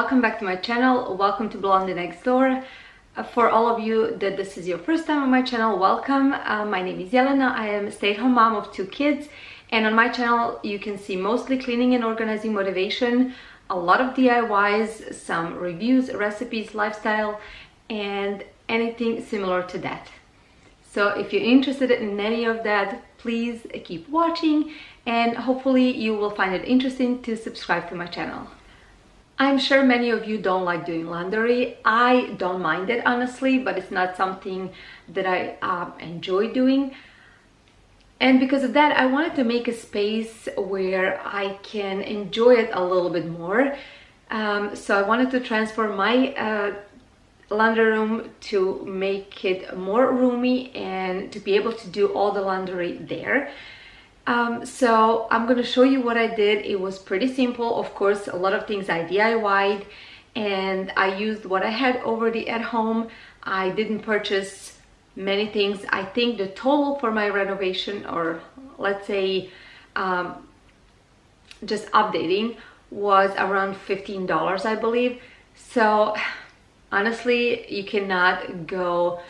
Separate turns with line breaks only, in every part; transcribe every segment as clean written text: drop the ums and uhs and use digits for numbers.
welcome back to my channel. Welcome to Blondie Next Door. For all of you that this is your first time on my channel, welcome. My name is Jelena. I am a stay-at-home mom of 2 kids, and on my channel you can see mostly cleaning and organizing motivation, a lot of DIYs, some reviews, recipes, lifestyle, and anything similar to that. So if you're interested in any of that, please keep watching, and hopefully you will find it interesting to subscribe to my channel. I'm sure many of you don't like doing laundry. I don't mind it, honestly, but it's not something that I enjoy doing. And because of that, I wanted to make a space where I can enjoy it a little bit more. So I wanted to transform my laundry room to make it more roomy and to be able to do all the laundry there. So I'm going to show you what I did. It was pretty simple. Of course, a lot of things I DIY'd, and I used what I had already at home. I didn't purchase many things. I think the total for my renovation, or let's say just updating, was around $15, I believe. So honestly, you cannot go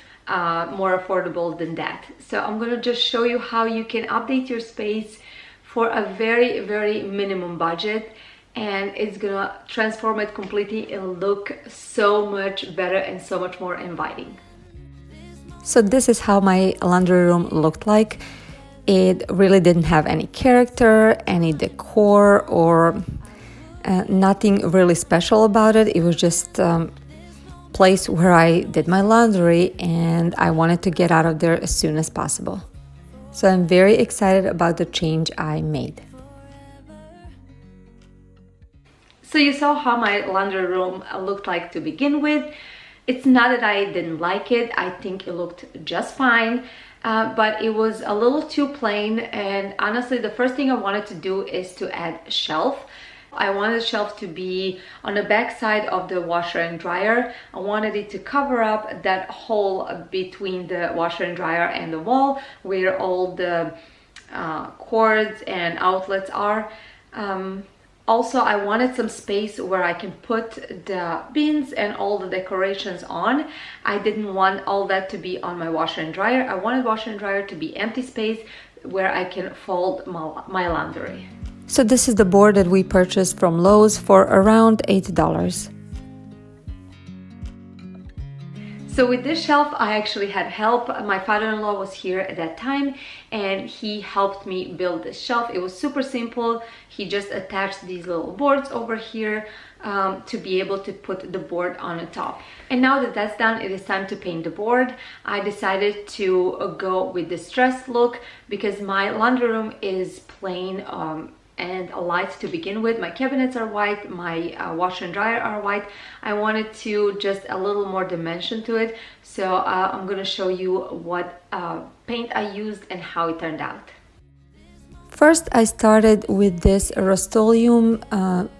more affordable than that. So I'm gonna just show you how you can update your space for a very, very minimum budget, and it's gonna transform it completely and look so much better and so much more inviting. So this is how my laundry room looked like. It really didn't have any character, any decor, or nothing really special about it. It was just place where I did my laundry, and I wanted to get out of there as soon as possible. So I'm very excited about the change I made. So you saw how my laundry room looked like to begin with. It's not that I didn't like it. I think it looked just fine, but it was a little too plain, and honestly the first thing I wanted to do is to add a shelf. I wanted the shelf to be on the back side of the washer and dryer. I wanted it to cover up that hole between the washer and dryer and the wall where all the cords and outlets are. Also, I wanted some space where I can put the bins and all the decorations on. I didn't want all that to be on my washer and dryer. I wanted washer and dryer to be empty space where I can fold my laundry. So this is the board that we purchased from Lowe's for around $8. So with this shelf, I actually had help. My father-in-law was here at that time, and he helped me build this shelf. It was super simple. He just attached these little boards over here to be able to put the board on the top. And now that that's done, it is time to paint the board. I decided to go with this dress look because my laundry room is plain and light to begin with. My cabinets are white, my washer and dryer are white. I wanted to just a little more dimension to it, so I'm gonna show you what paint I used and how it turned out. First, I started with this Rust-Oleum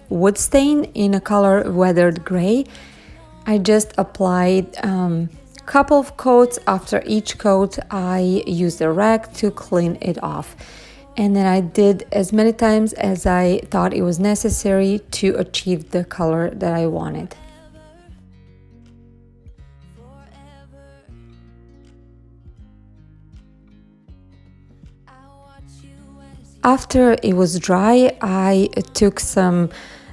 wood stain in a color weathered gray. I just applied a couple of coats. After each coat, I used a rag to clean it off. And then I did as many times as I thought it was necessary to achieve the color that I wanted. After it was dry, I took some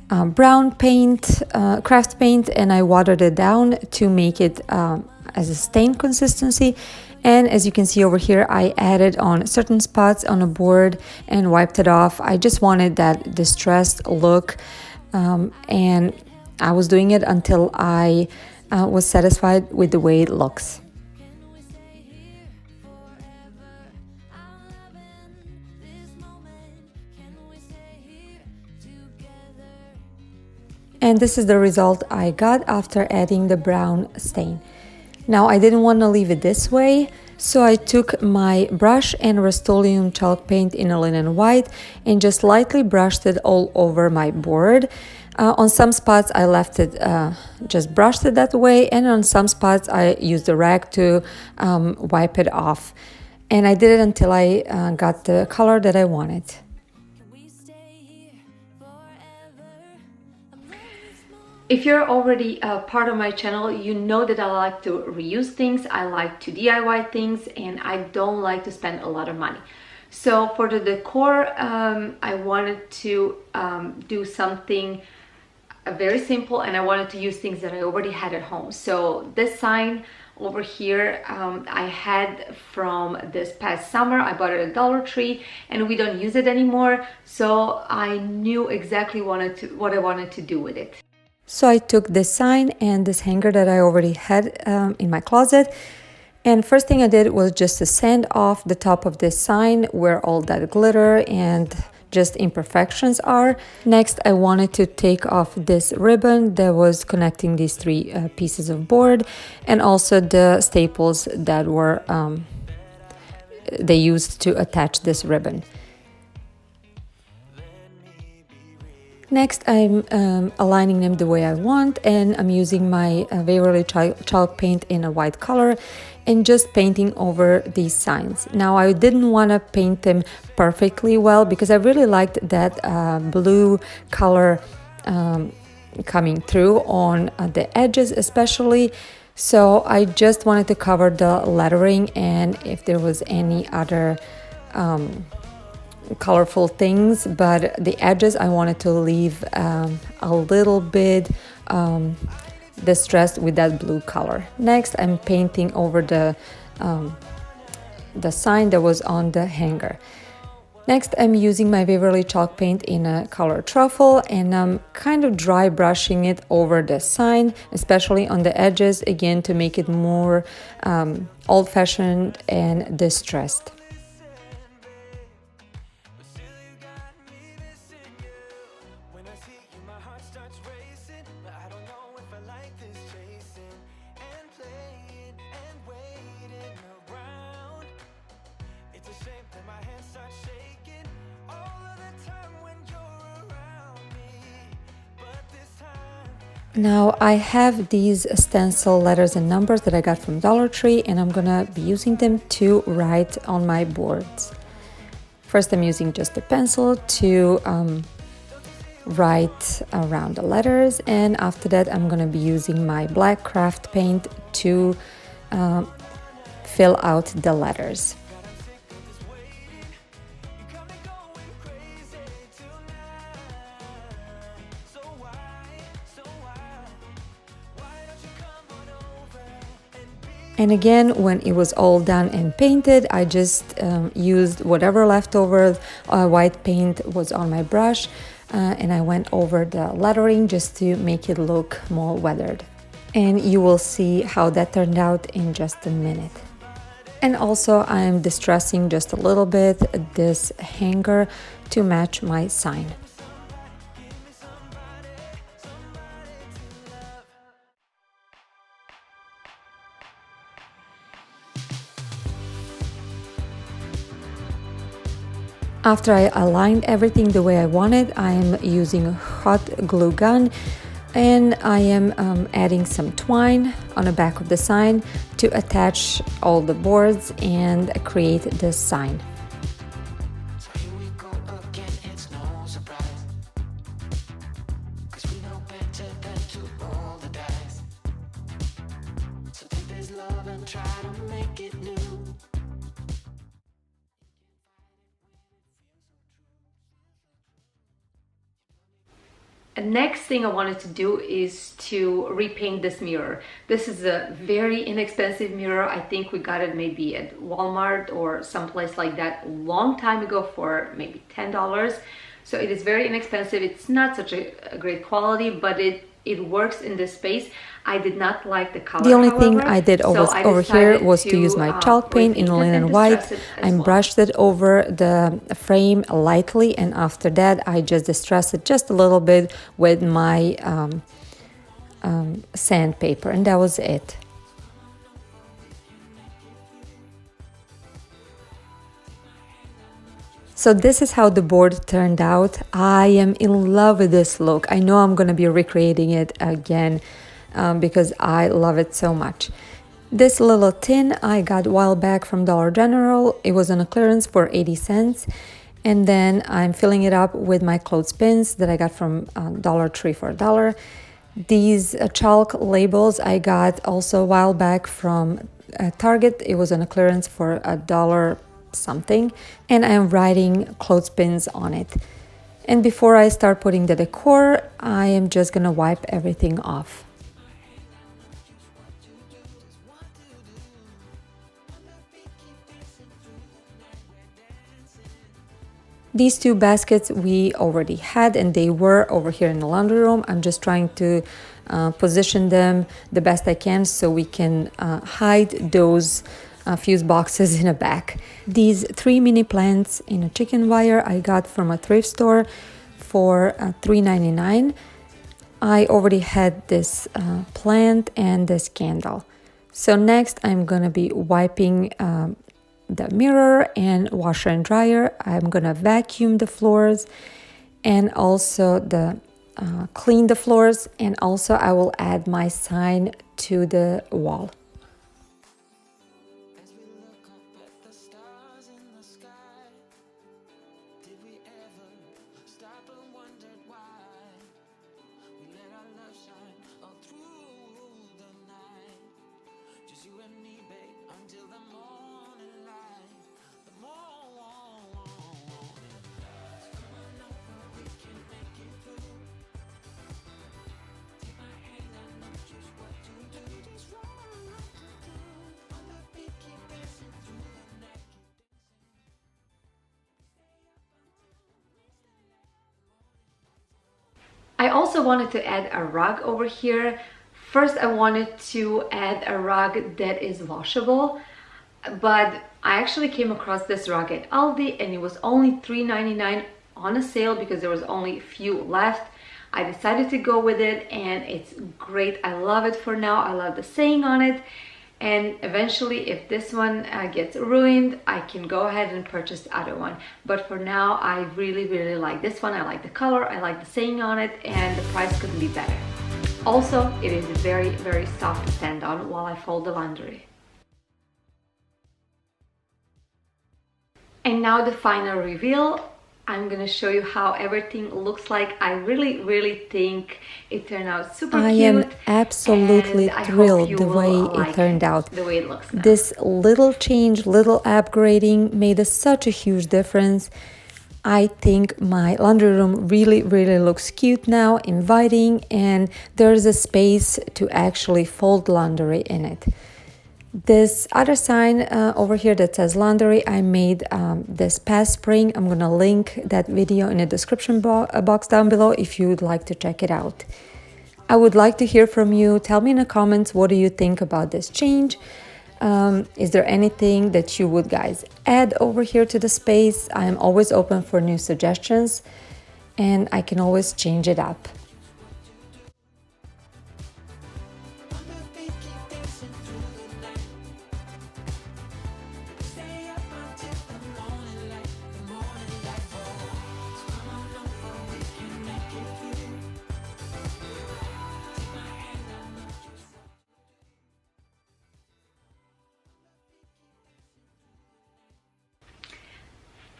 brown paint, craft paint, and I watered it down to make it as a stain consistency. And as you can see over here, I added on certain spots on a board and wiped it off. I just wanted that distressed look, and I was doing it until I was satisfied with the way it looks. And this is the result I got after adding the brown stain. Now I didn't want to leave it this way, so I took my brush and Rust-Oleum chalk paint in a linen white and just lightly brushed it all over my board. On some spots I left it, just brushed it that way, and on some spots I used a rag to wipe it off. And I did it until I got the color that I wanted. If you're already a part of my channel, you know that I like to reuse things, I like to DIY things, and I don't like to spend a lot of money. So for the decor, I wanted to do something very simple, and I wanted to use things that I already had at home. So this sign over here, I had from this past summer. I bought it at Dollar Tree and we don't use it anymore. So I knew exactly what I wanted to do with it. So I took this sign and this hanger that I already had in my closet, and first thing I did was just to sand off the top of this sign where all that glitter and just imperfections are. Next, I wanted to take off this ribbon that was connecting these three pieces of board, and also the staples that were they used to attach this ribbon. Next, I'm aligning them the way I want, and I'm using my Waverly chalk paint in a white color and just painting over these signs. Now, I didn't want to paint them perfectly well because I really liked that blue color coming through on the edges especially. So I just wanted to cover the lettering, and if there was any other colorful things, but the edges I wanted to leave a little bit distressed with that blue color. Next, I'm painting over the sign that was on the hanger. Next, I'm using my Waverly chalk paint in a color truffle, and I'm kind of dry brushing it over the sign, especially on the edges, again to make it more old-fashioned and distressed. Now I have these stencil letters and numbers that I got from Dollar Tree, and I'm gonna be using them to write on my boards. First, I'm using just a pencil to write around the letters, and after that I'm gonna be using my black craft paint to fill out the letters. And again, when it was all done and painted, I just used whatever leftover white paint was on my brush, and I went over the lettering just to make it look more weathered. And you will see how that turned out in just a minute. And also I'm distressing just a little bit this hanger to match my sign. After I aligned everything the way I wanted, I am using a hot glue gun, and I am adding some twine on the back of the sign to attach all the boards and create this sign. Next thing I wanted to do is to repaint this mirror. This is a very inexpensive mirror. I think we got it maybe at Walmart or someplace like that a long time ago for maybe $10. So it is very inexpensive. It's not such a great quality, but it works in this space. I did not like the color.
The only thing I did over here was to use my chalk paint in linen white. I brushed it over the frame lightly, and after that I just distressed it just a little bit with my sandpaper, and that was it. So this is how the board turned out. I am in love with this look. I know I'm gonna be recreating it again because I love it so much. This little tin I got a while back from Dollar General. It was on a clearance for 80 cents. And then I'm filling it up with my clothespins that I got from Dollar Tree for $1. These chalk labels I got also a while back from Target. It was on a clearance for $1 something, and I'm writing clothespins on it. And before I start putting the decor, I am just gonna wipe everything off. These two baskets we already had, and they were over here in the laundry room. I'm just trying to position them the best I can so we can hide those fuse boxes in the back. These 3 mini plants in a chicken wire I got from a thrift store for $3.99. I already had this plant and this candle. So next I'm gonna be wiping the mirror and washer and dryer. I'm gonna vacuum the floors and also clean the floors, and also I will add my sign to the wall.
I also wanted to add a rug over here. First, I wanted to add a rug that is washable, but I actually came across this rug at Aldi and it was only $3.99 on a sale because there was only a few left. I decided to go with it and it's great. I love it for now. I love the saying on it. And eventually, if this one gets ruined, I can go ahead and purchase the other one. But for now, I really like this one. I like the color, I like the saying on it, and the price couldn't be better. Also, it is very soft to stand on while I fold the laundry. And now the final reveal. I'm gonna show you how everything looks like. I really think it turned out super cute.
I am absolutely thrilled the way it turned out.
The way it looks now.
This little change, little upgrading made such a huge difference. I think my laundry room really looks cute now, inviting, and there's a space to actually fold laundry in it. This other sign over here that says laundry, I made this past spring. I'm gonna link that video in the description box down below if you would like to check it out. I would like to hear from you. Tell me in the comments, what do you think about this change? Is there anything that you would guys add over here to the space? I am always open for new suggestions and I can always change it up.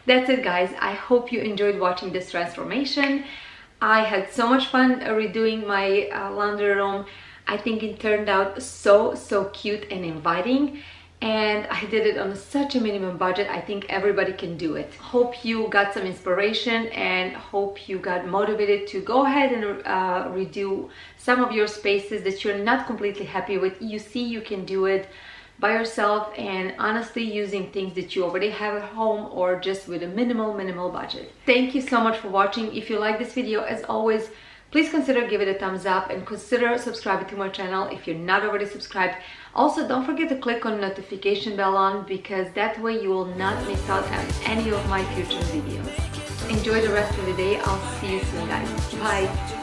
That's it, guys. I hope you enjoyed watching this transformation. I had so much fun redoing my laundry room. I think it turned out so cute and inviting, and I did it on such a minimum budget. I think everybody can do it. Hope you got some inspiration and hope you got motivated to go ahead and redo some of your spaces that you're not completely happy with. You see, you can do it by yourself and honestly using things that you already have at home or just with a minimal budget. Thank you so much for watching. If you like this video, as always, please consider give it a thumbs up and consider subscribing to my channel if you're not already subscribed. Also, don't forget to click on the notification bell on, because that way you will not miss out on any of my future videos. Enjoy the rest of the day. I'll see you soon, guys. Bye.